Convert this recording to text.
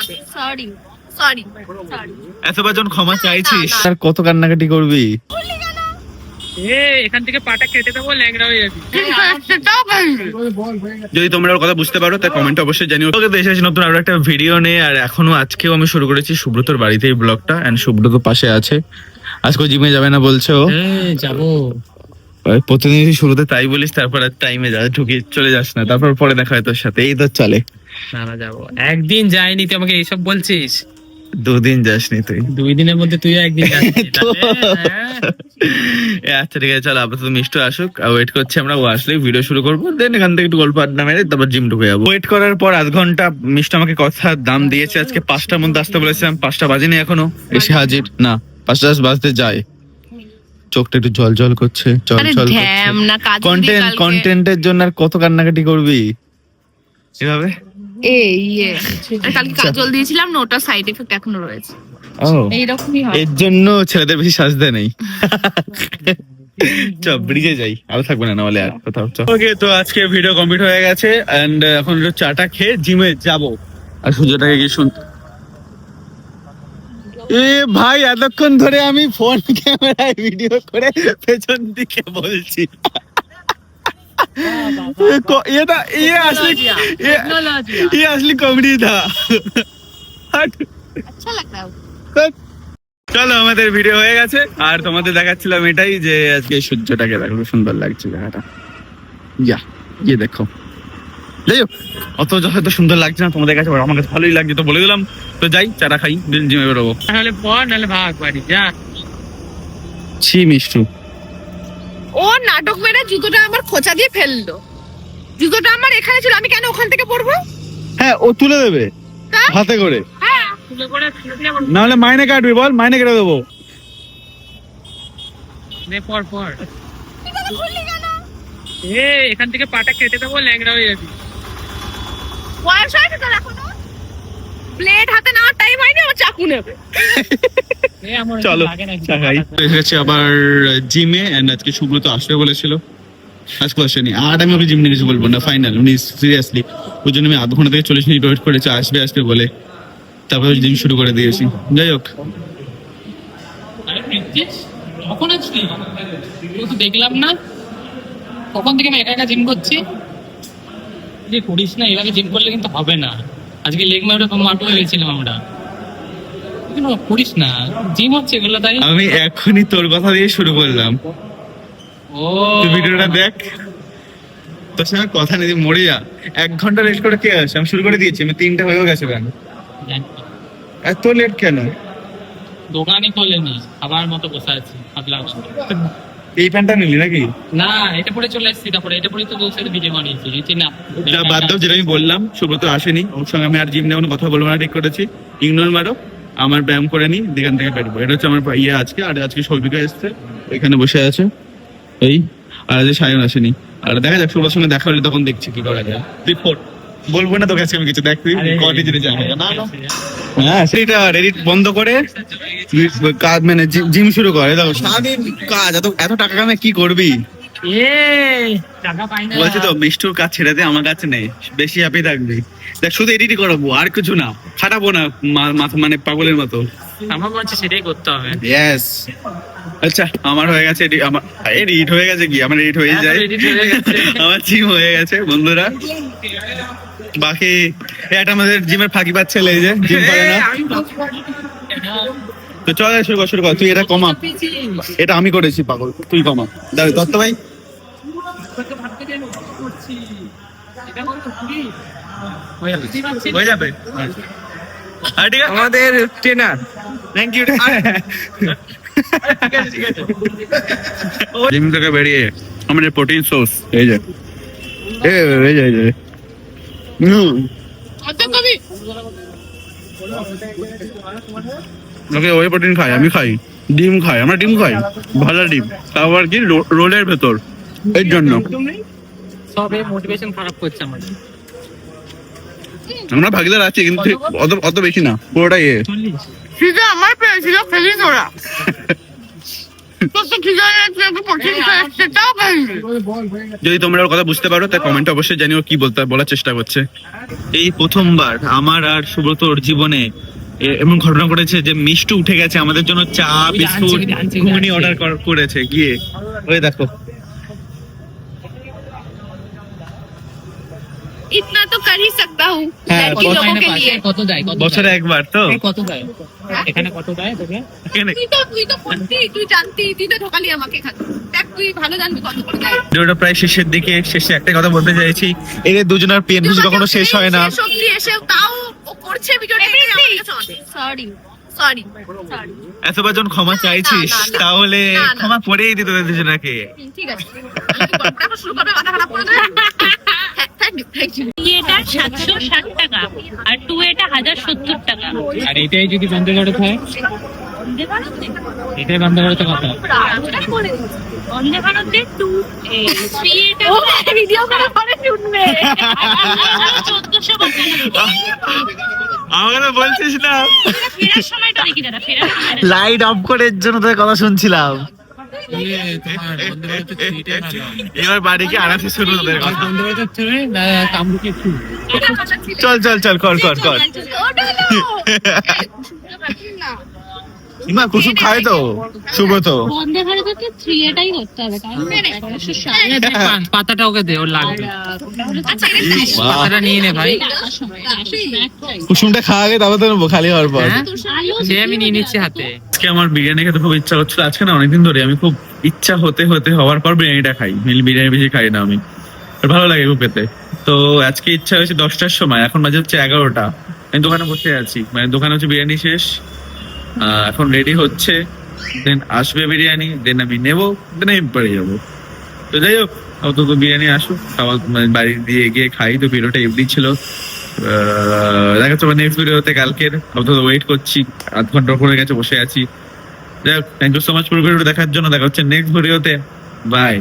Sorry sorry sorry. এতবার যখন ক্ষমা চাইছিস আর কত কান্নাকাটি করবি? এখান থেকে পাটা কেটে দেবো, ল্যাংড়া হয়ে যাবি। যদি তোমরা ওর কথা বুঝতে পারো তাই কমেন্টে অবশ্যই জানিও। ওকে তো এসেছি নতুন আরো একটা ভিডিও নিয়ে, আর এখনো আজকেও আমি শুরু করেছি সুব্রতর বাড়িতে এই ব্লগটা। এন্ড সুব্রত পাশে আছে, আজকে জিমে যাবে না বলছো? যাবো। প্রতিদিন শুরুতে তাই বলিস, তারপর আর টাইমে যা ঢুকে চলে যাস না, তারপর পরে দেখা হয় তোর সাথে, এই তো চলে। না যাবো, একদিন যাইনি তুই আমাকে এইসব বলছিস। 2 দিন যাসনি তুই? 2 দিনের মধ্যে তুইও একদিন যাচ্ছিস। আচ্ছা ঠিক আছে, চলো আপাতত মিষ্টু আসুক, ওয়েট করছি আমরা। ও আসলেই ভিডিও শুরু করবো, দেন এখান থেকে একটু গল্প আড্ডা মেরে তারপর জিম ঢুকে যাবো। ওয়েট করার পর আধ ঘন্টা মিষ্টু আমাকে কথা দাম দিয়েছে, আজকে 5টার মধ্যে আসতে বলেছিলাম, 5টা বাজেনি এখনো, এসে হাজির না, 5টা বাজতে যায়। চোখটা একটু জল জল করছে, জল জল করছে। কন্টেন্টের জন্য আর কত কান্নাকাটি করবি এভাবে? কালকে কাজল দিয়েছিলাম না, ওটা সাইড এফেক্ট এখনো রয়েছে। এইরকমই হয়, এর জন্য ছেলেদের বেশি সাজতে নেই। চল ব্রিজে যাই, আরো থাকবে না হলে আর কোথাও। ওকে, তো আজকে ভিডিও কমপ্লিট হয়ে গেছে এন্ড এখন একটু চাটা খেয়ে জিমে যাব। আর সূর্যটাকে কি শুনতে, এ ভাই এতক্ষণ ধরে আমি ফোন ক্যামেরায় ভিডিও করে পেছন দিকে বলছি। ये असली कॉमेडी था। আচ্ছা লাগতা। চলো আমাদের ভিডিও হয়ে গেছে, আর তোমাদের দেখাচ্ছিলাম এটাই যে আজকে সূর্যটাকে দেখো সুন্দর লাগছে জায়গাটা। ইয়ে দেখো, যাই হোক অত হয়তো সুন্দর লাগছে না তোমাদের কাছে, আমার কাছে ভালোই লাগছে, তো বলে দিলাম। তো যাই, চাটা খাই, জিমে বেরোবো। তাহলে পর নাহলে ভাগ বাড়ি যা। ছি মিষ্টু, ও নাটক মেরে জুতোটা আমার খোঁচা দিয়ে ফেললো। জুতোটা আমার এখানে ছিল, আমি কেন ওখান থেকে পরবো? হ্যাঁ ও তুলে দেবে হাতে করে, হ্যাঁ তুলে করে তুলে দিয়ে না হলে মাইনে কাটবি, বল মাইনে কেটে দেবো। নে পর খুললি কেন? এখান থেকে পাটা কেটে দেবো, ল্যাংড়া হয়ে যাবি। বয়স হয়েছে তোর এখনো? ব্লেড হাতে নেওয়ার টাইম হয়নি, আমার চাকু নেবে। চলো চা খাই। এসেছি আবার জিমে, এন্ড আজকে সুব্রত আসবে বলেছিল, আজকে আসেনি। আর আমি ওকে জিম নিয়ে কিছু বলবো না, ফাইনাল উনি সিরিয়াসলি, ওই জন্য আমি আধ ঘন্টা থেকে 40 মিনিট ওয়েট করেছি আসবে বলে, তারপর জিম শুরু করে দিয়েছি। যাই হোক, কখন আসলি? দেখলাম না, কখন থেকে আমি একা একা জিম করছি। যে করিস না, এভাবে জিম করলে কিন্তু হবে না। আজকে লেগ মাটো হয়ে গেছিলাম আমরা। করিস না, জিম হচ্ছে এগুলো, তাই আমি এখনই তোর কথা দিয়ে শুরু করলাম। তুই ভিডিওটা দেখ, তোর সঙ্গে কথা নেই, মরে যা। 1 ঘন্টা রেস্ট করে কে আসে? আমি শুরু করে দিয়েছি, আমি 3টা হয়েও গেছে। কেন এত লেট কেন? দোকানই খোলেনি, আবার মতো বসে আছি, ভাবলাম এই প্যান্টটা নিলি নাকি? না, এটা পরে চলে এসেছি, তারপরে এটা পরে তো বলছে ভিডিও বানিয়েছি না। বাদ দাও, যেটা আমি বললাম, সুব্রত আসেনি, ওর সঙ্গে আমি আর জিম নিয়ে কোনো কথা বলবো না, ঠিক করেছি। ইগনোর মারো, আমার ব্যায়াম করে নি, এখান থেকে বেরোবো। এটা হচ্ছে আমার ইয়ে আজকে। আর আজকে সৌভিকা এসছে, এখানে বসে আছে এই, আর আজকে সায়ন আসেনি। আর দেখা যাক, সুব্রতর সঙ্গে দেখা হলে তখন দেখছি কি করা যায়। রিপোর্ট বলবো না তোকে আজকে আমি কিছু, দেখ তুই কটি জিনিস জানি না। হ্যাঁ সেটা এডিট বন্ধ করে কাজ, মানে জিম শুরু করে। দেখো সারাদিন কাজ, এত টাকা কামে কি করবি? বলছি তো মিষ্টুর কাজ ছেড়ে দে, আমার কাছে নেই, বেশি হ্যাপি থাকবি। দেখ শুধু এডিটই করাবো, আর কিছু না, খাটাবো না মাথা, মানে পাগলের মতো। আমার মনে হচ্ছে সেটাই করতে হবে। ইয়েস। আচ্ছা আমার হয়ে গেছে, আমার এডিট হয়ে গেছে, কি আমার এডিট হয়ে যায়, আমার জিম হয়ে গেছে বন্ধুরা। বাকি এটা আমাদের জিমের ফাঁকিবাজ ছেলে, এই যে জিম করে না। তো চল শুরু কর, তুই এটা কমা, এটা আমি করেছি পাগল, তুই কমা। দাঁড়া দত্ত ভাই, হয়ে যাবে। আমাদের ট্রেনার, থ্যাংক ইউ। জিম থেকে বেরিয়ে আমাদের প্রোটিন সোর্স এই যে, এই যে ওই প্রোটিন খাই, আমি খাই ডিম খাই, আমরা ডিম খাই, ভাজা ডিম, তারপর কি রোলের ভেতর, এর জন্য সবে মোটিভেশন খারাপ করছে আমাদের। আমরা ভাগিদার আছি কিন্তু অত বেশি না, পুরোটাই আমার যদি তোমরা ওর কথা বুঝতে পারো তা কমেন্টে অবশ্যই জানিও কি বলার চেষ্টা করছে। এই প্রথমবার আমার আর সুব্রতর জীবনে এমন ঘটনা ঘটেছে যে মিষ্টু উঠে গেছে আমাদের জন্য চা বিস্কুট ঘুগনি অর্ডার করেছে গিয়ে। ওই দেখো इतना तो कर ही सकता हूँ হ্যাঁ, लड़की लोगों के लिए। কত দেয় বছরে একবার তো কত দেয় এখানে কত দেয় তোকে? এখানে তুই তো করতি, তুই জানতি, তুই তো ঢোকালি আমাকে খাতে। দেখ তুই ভালো জানবি কত করে দেয়। ভিডিওটা প্রায় শেষের দিকে, শেষে একটা কথা বলতে চাইছি, এদের দুজনের পেন বুঝি কখনো শেষ হয় না। শেষ অবধি এসেও তাও ও করছে ভিডিওটা, এটাই আমার কাছে অনেক। Sorry sorry sorry. এতবার যখন ক্ষমা চাইছিস না, না, না। তাহলে না, না। ক্ষমা করেই দিত তোদের দুজনাকে। ঠিক আছে, আমি কি গল্পটা আবার শুরু করবে, মাথা খারাপ করে দেবে। Thank you. এটা 760 টাকা আর 2 এটা 1070 টাকা। আর এটাই যদি বন্ধ করে হয়, এটাই বন্ধ করতে কত? বন্দে ভারতে 2 3 এটা ও ভিডিও করে পরে শুনবে। 1400 টাকা। আমাকে বলছিস না, ফেরার সময়টা দেখি দাদা, ফেরার সময়টা লাইট অফ করে এর জন্য তোদের কথা শুনছিলাম। এবার বাড়ি গিয়ে আনাতে শুরু তোদের কথা। বন্ধ করে হচ্ছে না কামরুকে একটু চল চল চল কর কর কর। না কুসুম খায় তো সুব্রত। বন্দে ভারতে 3 এটাই করতে হবে, কারণ পাতাটা ওকে দে, ওর লাগবে। আচ্ছা পাতাটা নিয়ে নে ভাই। কুসুমটা খাওয়া গে তারপর তো নেবো খালি হওয়ার পর। হ্যাঁ? সে আমি নিয়ে নিচ্ছি হাতে। আজকে আমার বিরিয়ানি খেতে খুব ইচ্ছা হচ্ছিল, আজকে না অনেকদিন ধরে আমি খুব ইচ্ছা হতে হওয়ার পর বিরিয়ানিটা খাই। বিরিয়ানি বেশি খাই না আমি, আর ভালো লাগে খুব খেতে। তো আজকে ইচ্ছা হয়েছে 10টার সময়, এখন বাজে হচ্ছে 11টা। আমি দোকানে বসে আছি, মানে দোকানে হচ্ছে বিরিয়ানি শেষ, এখন রেডি হচ্ছে, দেন আসবে বিরিয়ানি, দেন আমি নেবো, দেন আমি বাড়ি যাবো। তো যাই হোক, অন্তত বিরিয়ানি আসুক, খাবার মানে বাড়ি দিয়ে গিয়ে খাই। তো ভিডিওটা এমনি ছিল, দেখা যাচ্ছে নেক্সট ভিডিওতে কালকের। অন্তত ওয়েট করছি, আধ ঘন্টা পরে গেছে, বসে আছি। যাই হোক, থ্যাংক ইউ সো মাচ পুরো ভিডিওটা দেখার জন্য। দেখা হচ্ছে নেক্সট ভিডিওতে, বাই।